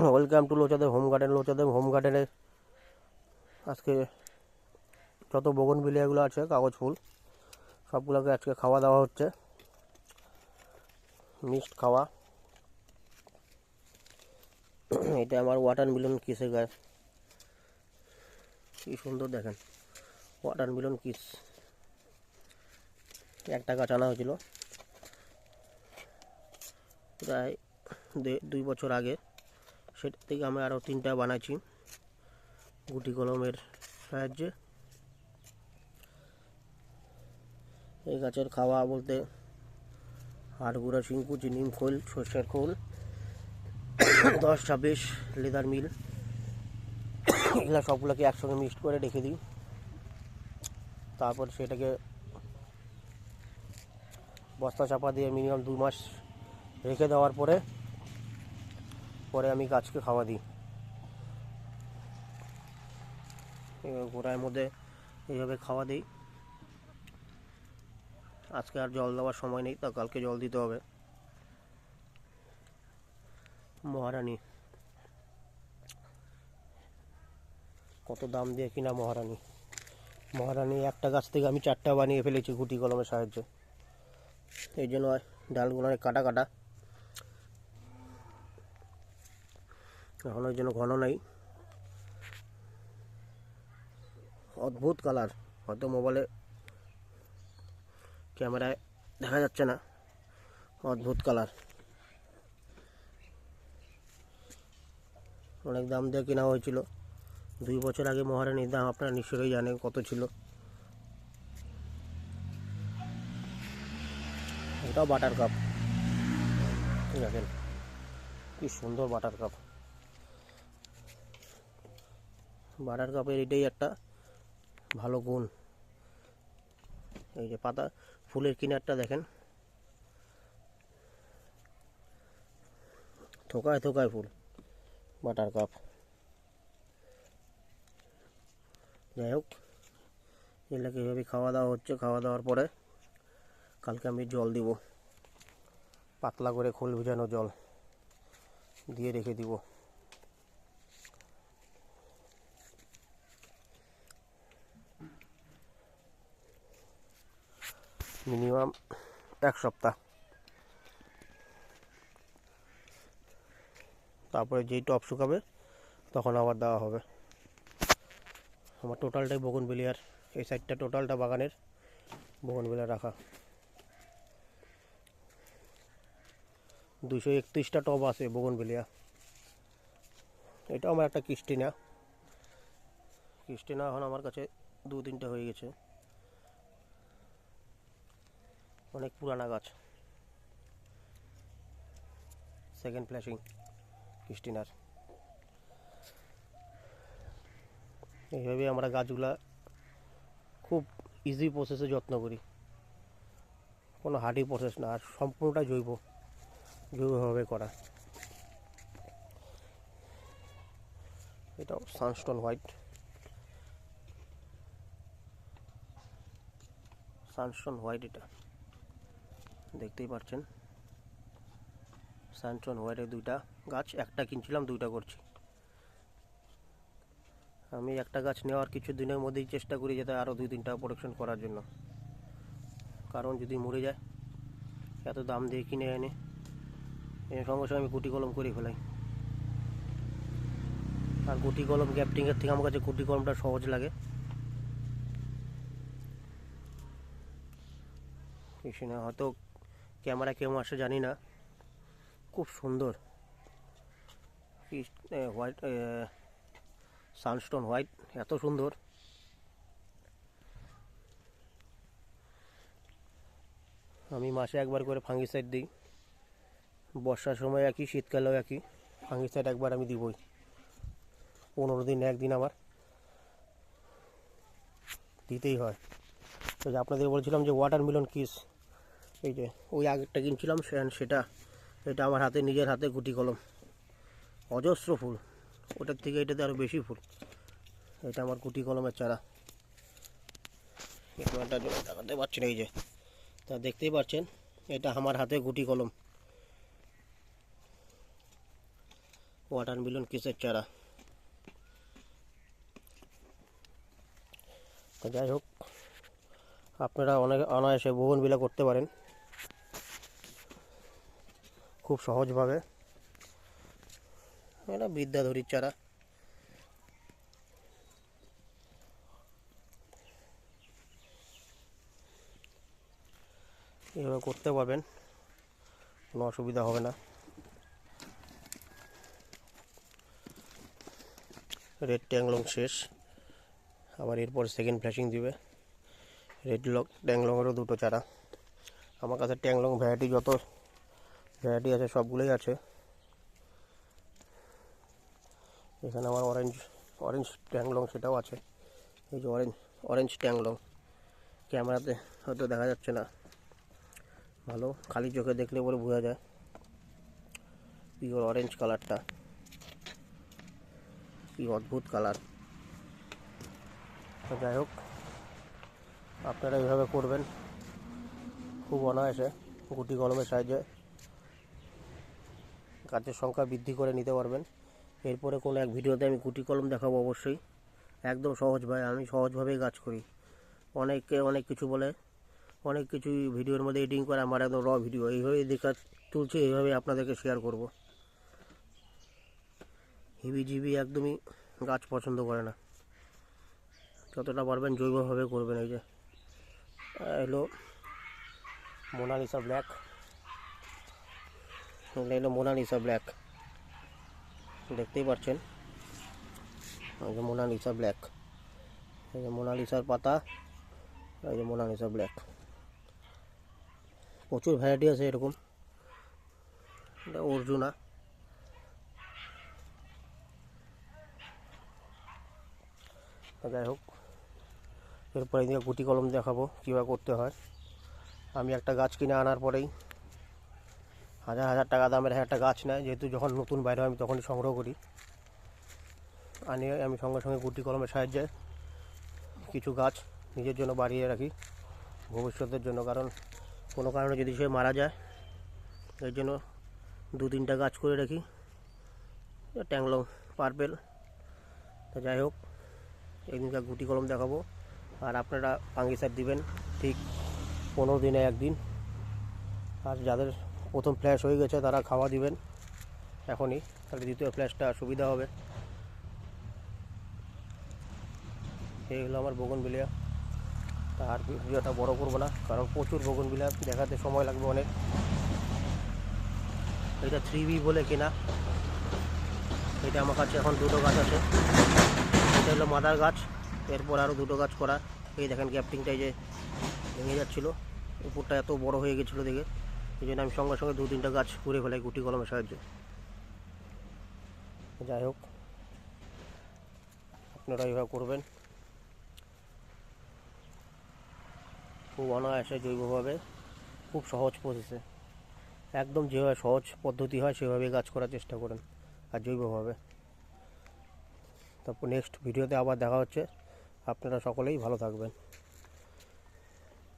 Welcome to Lochadeb home garden. Lochadeb home গার্ডেনে আজকে যত বোগনভিলিয়াগুলো আছে কাগজ ফুল সবগুলোকে আজকে খাওয়া দাওয়া হচ্ছে, মিক্সড খাওয়া। এটা আমার ওয়াটারমেলন কিসের গাছ, কি সুন্দর দেখেন, ওয়াটারমেলন কিস। একটা গাছ আনা হয়েছিল প্রায় 2 বছর আগে, সেটা থেকে আমি আরও 3টা বানাইছি গুটি কলমের সাহায্যে। এই গাছের খাওয়া বলতে হাড়গুঁড়া, শিংকুচি, নিম খোল, সর্ষের খোল, 10-26 লেদার মিল, এগুলো সবগুলোকে একসঙ্গে মিক্সড করে রেখে দিই। তারপর সেটাকে বস্তা চাপা দিয়ে মিনিমাম 2 মাস রেখে দেওয়ার পরে আমি গাছকে খাওয়া দিই। গোড়ার মধ্যে এইভাবে খাওয়া দিই। আজকে আর জল দেওয়ার সময় নেই, তা কালকে জল দিতে হবে। মহারানী, কত দাম দিয়ে কিনা মহারানী। মহারানী একটা গাছ থেকে আমি 4টা বানিয়ে ফেলেছি গুটি কলমের সাহায্যে। এই জন্য ডালগুলো কাটা কাটা, এখন ওই জন্য ঘন নেই। অদ্ভুত কালার, হয়তো মোবাইলে ক্যামেরায় দেখা যাচ্ছে না, অদ্ভুত কালার। অনেক দাম দিয়ে কেনা হয়েছিল 2 বছর আগে। মহারানীর দাম আপনারা নিশ্চয়ই জানেন কত ছিল। এটাও বাটার কাপ, দেখেন কি সুন্দর বাটার কাপ। বাটার কাপের এটাই একটা ভালো গুণ। এই যে পাতা ফুলের কিনারটা দেখেন, থোকায় থোকায় ফুল, বাটার কাপ। যাই হোক, এগুলোকে এভাবে খাওয়া দাওয়া হচ্ছে। খাওয়া দাওয়ার পরে কালকে আমি জল দিব, পাতলা করে খোল ভিজানো জল দিয়ে রেখে দিব। মিনিমাম 1 সপ্তাহ। তারপরে যেই টপ শুকাবে তখন আবার দেওয়া হবে। আমার টোটালটাই বোগনভিলিয়ার, এই সাইডটা টোটালটা বাগানের বোগনভিলিয়া রাখা। 231টা টব আছে বোগনভিলিয়া। এটাও আমার একটা ক্রিস্টিনা। এখন আমার কাছে 2-3টে হয়ে গেছে, অনেক পুরানা গাছ। সেকেন্ড ফ্ল্যাশিং ক্রিস্টিনার। এইভাবে আমরা গাছগুলা খুব ইজি প্রসেসে যত্ন করি, কোনো হার্ডি প্রসেস না, আর সম্পূর্ণটা জৈবভাবে করা। এটাও সানস্টোন হোয়াইট, এটা দেখতেই পাচ্ছেন। সানস্টোন হোয়াইটের 2টা গাছ, একটা কিনছিলাম 2টা করছি। আমি একটা গাছ নেওয়ার কিছু দিনের মধ্যেই চেষ্টা করি যাতে আরও 2-3টা প্রোডাকশন করার জন্য, কারণ যদি মরে যায় এত দাম দিয়ে কিনে এনে সঙ্গে সঙ্গে আমি গুটি কলম করে ফেলাই। আর গুটি কলম গ্যাপটিংয়ের থেকে আমার কাছে গুটি কলমটা সহজ লাগে। কৃষ্ণা হয়তো ক্যামেরা কেমন আসে জানি না, খুব সুন্দর হোয়াইট, সানস্টোন হোয়াইট এত সুন্দর। আমি মাসে একবার করে ফাঙ্গিসাইড দিই, বর্ষার সময় একই, শীতকালেও একই। ফাঙ্গিসাইড একবার আমি দিবই, 15 দিন একদিন আমার দিতেই হয়। তো আপনাদের বলছিলাম যে ওয়াটারমেলন কিস, এই যে ওই আগেরটা কিনছিলাম সেটা, এটা আমার হাতে, নিজের হাতে গুটি কলম, অজস্র ফুল। ওটার থেকে এটাতে আরও বেশি ফুল। এটা আমার গুটি কলমের চারা। একটা জন্য দেখাতে পারছি না, এই যে তা দেখতেই পাচ্ছেন, এটা আমার হাতে গুটি কলম। ওয়াটারমেলন কিসের চারা। তো যাই হোক, আপনারা অনেক অনায়াসে বোগনভিলা করতে পারেন খুব সহজভাবে। এটা বিদ্যাধরীর চারা। এভাবে করতে পারবেন, কোনো অসুবিধা হবে না। রেড ট্যাংলং শেষ, আবার এরপর সেকেন্ড ফ্ল্যাশিং দিবে। ট্যাংলংয়েরও দুটো চারা। আমার কাছে ট্যাংলং ভ্যারাইটি যত ভ্যারাইটি আছে সবগুলোই আছে। এখানে আমার অরেঞ্জ ট্যাংলং সেটাও আছে। এই যে অরেঞ্জ ট্যাংলং, ক্যামেরাতে হয়তো দেখা যাচ্ছে না ভালো, খালি চোখে দেখলে পরে বোঝা যায় পিওর অরেঞ্জ কালারটা, কি অদ্ভুত কালার। তো যাই হোক, আপনারা এইভাবে করবেন খুব অনায়াসে, গুটি কলমের সাহায্যে গাছের সংখ্যা বৃদ্ধি করে নিতে পারবেন। এরপরে কোনো এক ভিডিওতে আমি গুটি কলম দেখাবো অবশ্যই। একদম সহজ ভাই, আমি সহজভাবেই গাছ করি। অনেকে অনেক কিছু বলে, অনেক কিছু ভিডিওর মধ্যে এডিটিং করে, আমার একদম র ভিডিও এইভাবেই দেখা তুলছি, এইভাবেই আপনাদেরকে শেয়ার করব। হিবিজিবি একদমই গাছ পছন্দ করে না, যতটা পারবেন জৈবভাবে করবেন। এই যে এলো মোনালিসা ব্ল্যাক, এলো মোনালিসা ব্ল্যাক, দেখতেই পাচ্ছেন। এই যে মোনালিসা ব্ল্যাক, এই যে মোনালিসার পাতা, এই যে মোনালিসা ব্ল্যাক। প্রচুর ভ্যারাইটি আছে এরকম। এটা অর্জুনা। যাই হোক, এরপরে এদিকে গুটি কলম দেখাবো কীভাবে করতে হয়। আমি একটা গাছ কিনে আনার পরেই হাজার টাকা দামের একটা গাছ নেয়, যেহেতু যখন নতুন বাইরে হয় আমি তখনই সংগ্রহ করি। আনিয়ে আমি সঙ্গে সঙ্গে গুটি কলমের সাহায্যে কিছু গাছ নিজের জন্য বাড়িয়ে রাখি ভবিষ্যতের জন্য, কারণ কোনো কারণে যদি সে মারা যায়, এর জন্য 2-3টা গাছ করে রাখি। ট্যাংলং পার্পেল। তো যাই হোক, একদিনকার গুটি কলম দেখাবো। আর আপনারা ফাঙ্গিসাইড দিবেন ঠিক 15 দিনে একদিন। আর যাদের প্রথম ফ্ল্যাশ হয়ে গেছে তারা খাওয়া দিবেন এখনই, তাহলে দ্বিতীয় ফ্ল্যাশটা সুবিধা হবে। এই হলো আমার বোগনভিলিয়া। আর ভিডিওটা বড় করবো না, কারণ প্রচুর বোগনভিলিয়া দেখাতে সময় লাগবে অনেক। এটা 3B বলে কেনা। এটা আমার কাছে এখন 2টো গাছ আছে। এটা হলো মাদার গাছ, এরপর আরও 2টো গাছ করা। এই দেখেন গ্যাপটিংটাই যে ভেঙে যাচ্ছিলো, উপরটা এত বড় হয়ে গেছিলো দেখে, এই জন্য আমি সঙ্গে সঙ্গে 2-3টা গাছ করে ফেলাই গুটি কলমের সাহায্যে। যাই হোক, আপনারা এইভাবে করবেন খুব অনায়াসে, জৈবভাবে, খুব সহজ প্রসেসে, একদম যেভাবে সহজ পদ্ধতি হয় সেভাবে গাছ করার চেষ্টা করেন, আর জৈবভাবে। তারপর নেক্সট ভিডিওতে আবার দেখা হচ্ছে। আপনারা সকলেই ভালো থাকবেন।